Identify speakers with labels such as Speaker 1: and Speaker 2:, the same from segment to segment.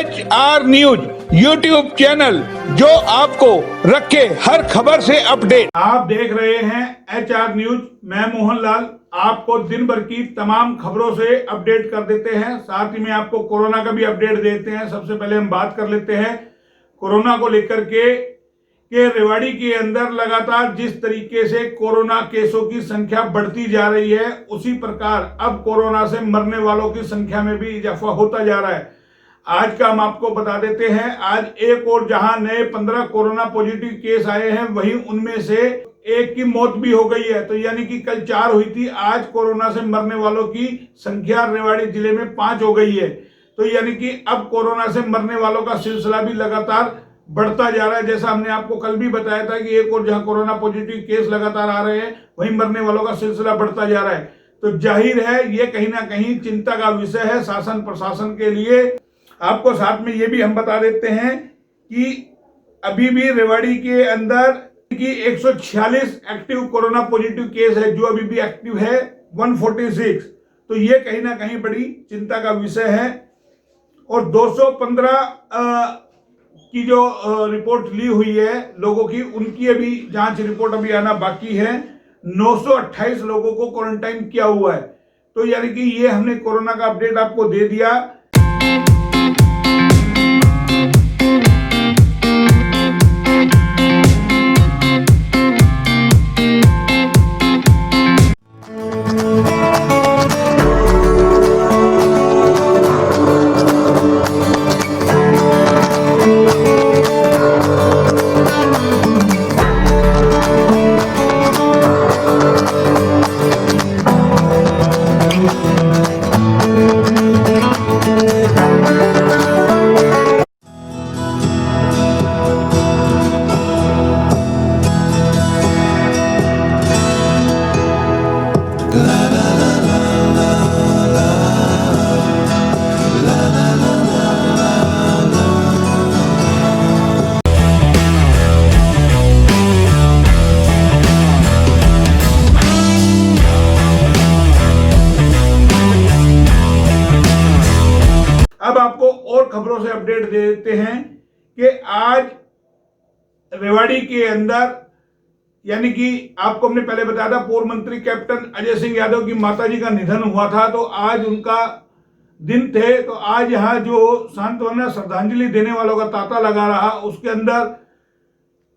Speaker 1: HR news YouTube channel जो आपको रखे हर खबर से अपडेट। आप देख रहे हैं HR न्यूज। मैं मोहनलाल आपको दिन भर की तमाम खबरों से अपडेट कर देते हैं। साथ ही में आपको कोरोना का भी अपडेट देते हैं। सबसे पहले हम बात कर लेते हैं कोरोना को लेकर के रेवाड़ी के अंदर लगातार जिस तरीके से कोरोना केसों की संख्या बढ़ती जा रही है, उसी प्रकार अब कोरोना से मरने वालों की संख्या में भी इजाफा होता जा रहा है। आज का हम आपको बता देते हैं, आज एक और जहां नए 15 कोरोना पॉजिटिव केस आए हैं, वहीं उनमें से एक की मौत भी हो गई है। तो यानी कि कल 4 हुई थी, आज कोरोना से मरने वालों की संख्या रेवाड़ी जिले में 5 हो गई है। तो यानी कि अब कोरोना से मरने वालों का सिलसिला भी लगातार बढ़ता जा रहा है। जैसा हमने आपको कल भी बताया था कि एक और जहां कोरोना पॉजिटिव केस लगातार आ रहे हैं, वहीं मरने वालों का सिलसिला बढ़ता जा रहा है। तो जाहिर है ये कहीं ना कहीं चिंता का विषय है शासन प्रशासन के लिए। आपको साथ में ये भी हम बता देते हैं कि अभी भी रेवाड़ी के अंदर की 146 एक्टिव कोरोना पॉजिटिव केस है, जो अभी भी एक्टिव है 146। तो ये कहीं ना कहीं बड़ी चिंता का विषय है। और 215 की जो रिपोर्ट ली हुई है लोगों की, उनकी अभी जांच रिपोर्ट अभी आना बाकी है। 928 लोगों को क्वारंटाइन किया हुआ है। तो यानी कि ये हमने कोरोना का अपडेट आपको दे दिया। अब आपको और खबरों से अपडेट दे देते हैं कि आज रेवाड़ी के अंदर, यानी कि आपको हमने पहले बताया था, पूर्व मंत्री कैप्टन अजय सिंह यादव की माताजी का निधन हुआ था। तो आज उनका दिन थे। तो आज यहाँ जो सांत्वना श्रद्धांजलि देने वालों का तांता लगा रहा, उसके अंदर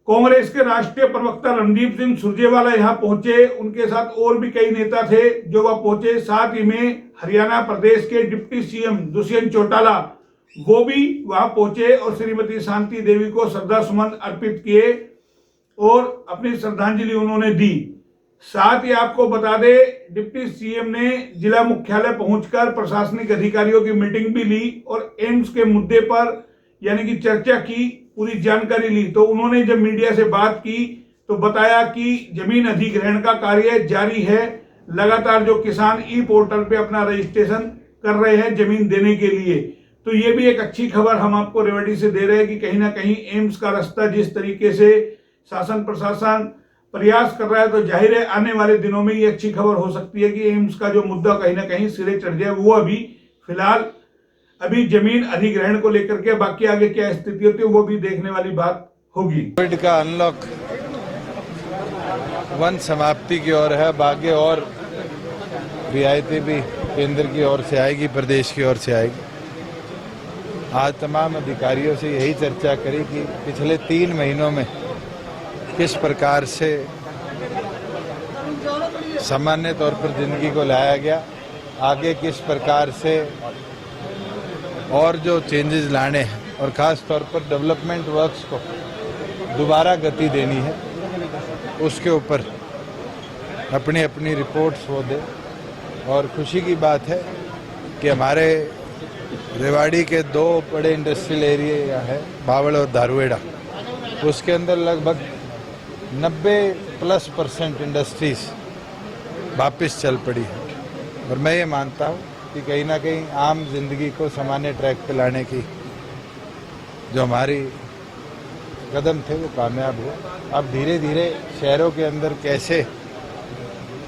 Speaker 1: कांग्रेस के राष्ट्रीय प्रवक्ता रणदीप सिंह सुरजेवाला यहाँ पहुंचे। उनके साथ और भी कई नेता थे जो वह पहुंचे। साथ ही में हरियाणा प्रदेश के डिप्टी सीएम दुष्यंत चौटाला वो भी वहां पहुंचे और श्रीमती शांति देवी को श्रद्धा सुमन अर्पित किए और अपनी श्रद्धांजलि उन्होंने दी। साथ ही आपको बता दे, डिप्टी सीएम ने जिला मुख्यालय पहुंचकर प्रशासनिक अधिकारियों की मीटिंग भी ली और एम्स के मुद्दे पर यानी कि चर्चा की, पूरी जानकारी ली। तो उन्होंने जब मीडिया से बात की तो बताया कि जमीन अधिग्रहण का कार्य जारी है। लगातार जो किसान ई पोर्टल पे अपना रजिस्ट्रेशन कर रहे हैं जमीन देने के लिए। तो ये भी एक अच्छी खबर हम आपको रेवाड़ी से दे रहे हैं कि कहीं ना कहीं एम्स का रास्ता जिस तरीके से शासन प्रशासन प्रयास कर रहा है, तो जाहिर है आने वाले दिनों में ये अच्छी खबर हो सकती है कि एम्स का जो मुद्दा कहीं ना कहीं सिरे चढ़ जाए। वो अभी फिलहाल अभी जमीन अधिग्रहण को लेकर के बाकी आगे क्या स्थिति होती है वो भी देखने वाली बात होगी।
Speaker 2: कोविड का अनलॉक 1 समाप्ति की ओर है। आगे और रियायतें भी केंद्र की ओर से आएगी, प्रदेश की ओर से आएगी। आज तमाम अधिकारियों से यही चर्चा करी कि पिछले 3 महीनों में किस प्रकार से सामान्य तौर पर जिंदगी को लाया गया, आगे किस प्रकार से और जो चेंजेस लाने हैं और ख़ास तौर पर डेवलपमेंट वर्क्स को दोबारा गति देनी है, उसके ऊपर अपनी अपनी रिपोर्ट्स वो दे। और खुशी की बात है कि हमारे रेवाड़ी के 2 बड़े इंडस्ट्रियल एरिया है, बावल और धारुएड़ा, उसके अंदर लगभग 90+% इंडस्ट्रीज वापस चल पड़ी है। और मैं ये मानता हूँ कि कहीं ना कहीं आम जिंदगी को सामान्य ट्रैक पे लाने की जो हमारी कदम थे वो कामयाब हुए। अब धीरे धीरे शहरों के अंदर कैसे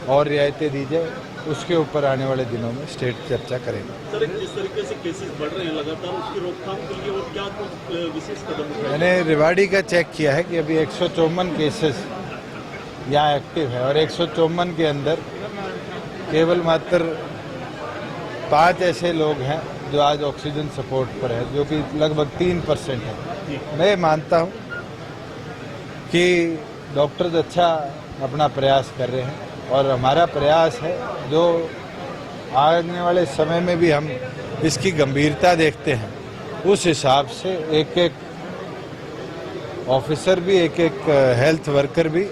Speaker 2: और रियायतें दी जाए, उसके ऊपर आने वाले दिनों में स्टेट चर्चा करेगा।
Speaker 3: सर, जिस तरीके से केसेस बढ़ रहे हैं लगातार, उसकी रोकथाम के लिए और क्या कुछ विशेष कदम उठाए?
Speaker 2: मैंने रेवाड़ी का चेक किया है कि अभी 154 केसेस यहाँ एक्टिव है और 154 के अंदर केवल मात्र 5 ऐसे लोग हैं जो आज ऑक्सीजन सपोर्ट पर है, जो कि लगभग 3% है। मैं मानता हूँ कि डॉक्टर्स अच्छा अपना प्रयास कर रहे हैं और हमारा प्रयास है जो आने वाले समय में भी हम इसकी गंभीरता देखते हैं, उस हिसाब से एक एक ऑफिसर भी, एक एक हेल्थ वर्कर भी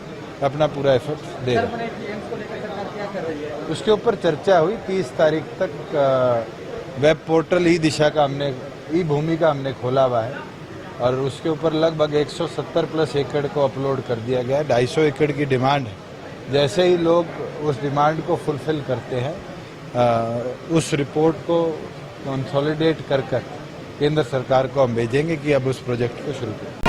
Speaker 2: अपना पूरा एफर्ट दे रहे हैं। उसके ऊपर चर्चा हुई। 30 तारीख तक वेब पोर्टल ई दिशा का ई भूमि का हमने खोला हुआ है और उसके ऊपर लगभग 170 प्लस एकड़ को अपलोड कर दिया गया है। 250 एकड़ की डिमांड है। जैसे ही लोग उस डिमांड को फुलफिल करते हैं, उस रिपोर्ट को कंसोलिडेट कर केंद्र सरकार को हम भेजेंगे कि अब उस प्रोजेक्ट को शुरू करें।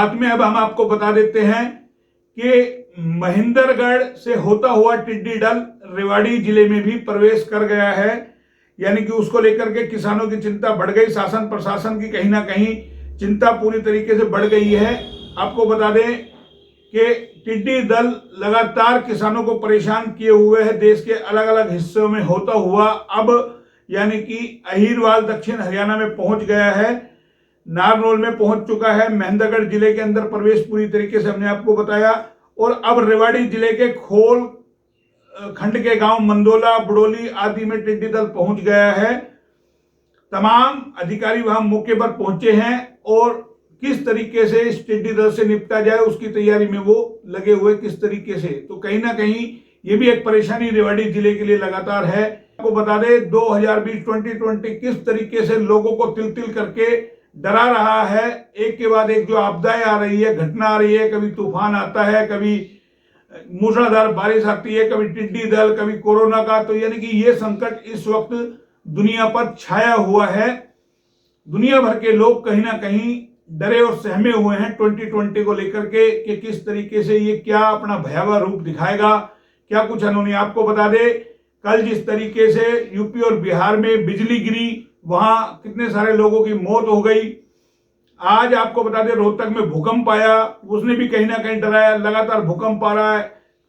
Speaker 1: साथ में अब हम आपको बता देते हैं कि महेंद्रगढ़ से होता हुआ टिड्डी दल रेवाड़ी जिले में भी प्रवेश कर गया है, यानी कि उसको लेकर के किसानों की चिंता बढ़ गई। शासन प्रशासन की कहीं ना कहीं चिंता पूरी तरीके से बढ़ गई है। आपको बता दें कि टिड्डी दल लगातार किसानों को परेशान किए हुए है। देश के अलग अलग हिस्सों में होता हुआ अब यानी कि अहीरवाल दक्षिण हरियाणा में पहुंच गया है, नारनौल में पहुंच चुका है। महेंद्रगढ़ जिले के अंदर प्रवेश पूरी तरीके से हमने आपको बताया और अब रेवाड़ी जिले के खोल खंड के गांव मंदोला, बुड़ोली आदि में टिड्डी दल पहुंच गया है। तमाम अधिकारी वहां मौके पर पहुंचे हैं और किस तरीके से इस टिड्डी दल से निपटा जाए उसकी तैयारी में वो लगे हुए किस तरीके से, तो कहीं ना कहीं ये भी एक परेशानी रेवाड़ी जिले के लिए लगातार है। आपको बता दें 2020 किस तरीके से लोगों को तिल तिल करके डरा रहा है। एक के बाद एक जो आपदाएं आ रही है, घटना आ रही है, कभी तूफान आता है, कभी मूसलाधार बारिश आती है, कभी टिड्डी दल, कभी कोरोना का, तो यानी कि ये संकट इस वक्त दुनिया पर छाया हुआ है। दुनिया भर के लोग कहीं ना कहीं डरे और सहमे हुए हैं 2020 को लेकर के कि किस तरीके से ये क्या अपना भयावह रूप दिखाएगा, क्या कुछ अनहोनी। आपको बता दे कल जिस तरीके से यूपी और बिहार में बिजली गिरी, वहां कितने सारे लोगों की मौत हो गई। आज आपको बता दें रोहतक में भूकंप आया, उसने भी कहीं ना कहीं डराया। लगातार भूकंप आ रहा है,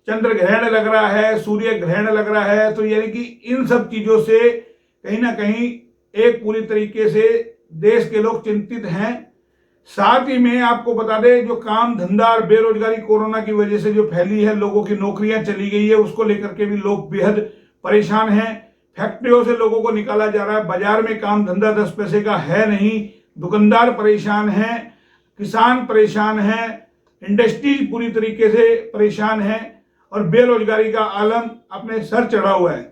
Speaker 1: चंद्र ग्रहण लग रहा है, सूर्य ग्रहण लग रहा है, तो यानी कि इन सब चीजों से कहीं ना कहीं एक पूरी तरीके से देश के लोग चिंतित हैं। साथ ही में आपको बता दें जो काम धंधा और बेरोजगारी कोरोना की वजह से जो फैली है, लोगों की नौकरियां चली गई है, उसको लेकर के भी लोग बेहद परेशान हैं। फैक्ट्रियों से लोगों को निकाला जा रहा है, बाजार में काम धंधा 10 पैसे का है नहीं, दुकानदार परेशान हैं, किसान परेशान हैं, इंडस्ट्रीज पूरी तरीके से परेशान है और बेरोजगारी का आलम अपने सर चढ़ा हुआ है।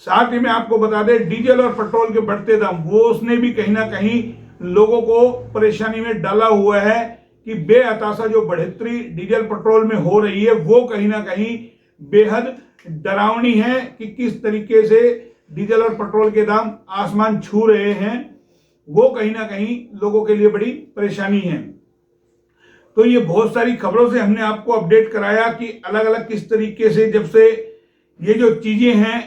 Speaker 1: साथ ही में आपको बता दें डीजल और पेट्रोल के बढ़ते दाम, वो उसने भी कहीं ना कहीं लोगों को परेशानी में डाला हुआ है कि बेहताशा जो बढ़ोतरी डीजल पेट्रोल में हो रही है वो कहीं ना कहीं बेहद डरावनी है कि किस तरीके से डीजल और पेट्रोल के दाम आसमान छू रहे हैं, वो कहीं ना कहीं लोगों के लिए बड़ी परेशानी है। तो ये बहुत सारी खबरों से हमने आपको अपडेट कराया कि अलग अलग किस तरीके से जब से ये जो चीजें हैं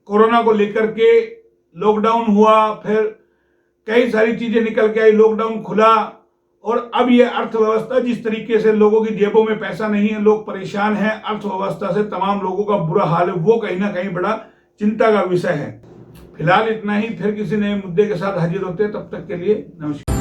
Speaker 1: कोरोना को लेकर के, लॉकडाउन हुआ, फिर कई सारी चीजें निकल के आई, लॉकडाउन खुला और अब ये अर्थव्यवस्था जिस तरीके से लोगों की जेबों में पैसा नहीं है, लोग परेशान हैं, अर्थव्यवस्था से तमाम लोगों का बुरा हाल है, वो कहीं ना कहीं बड़ा चिंता का विषय है। फिलहाल इतना ही, फिर किसी नए मुद्दे के साथ हाजिर होते हैं, तब तक के लिए नमस्कार।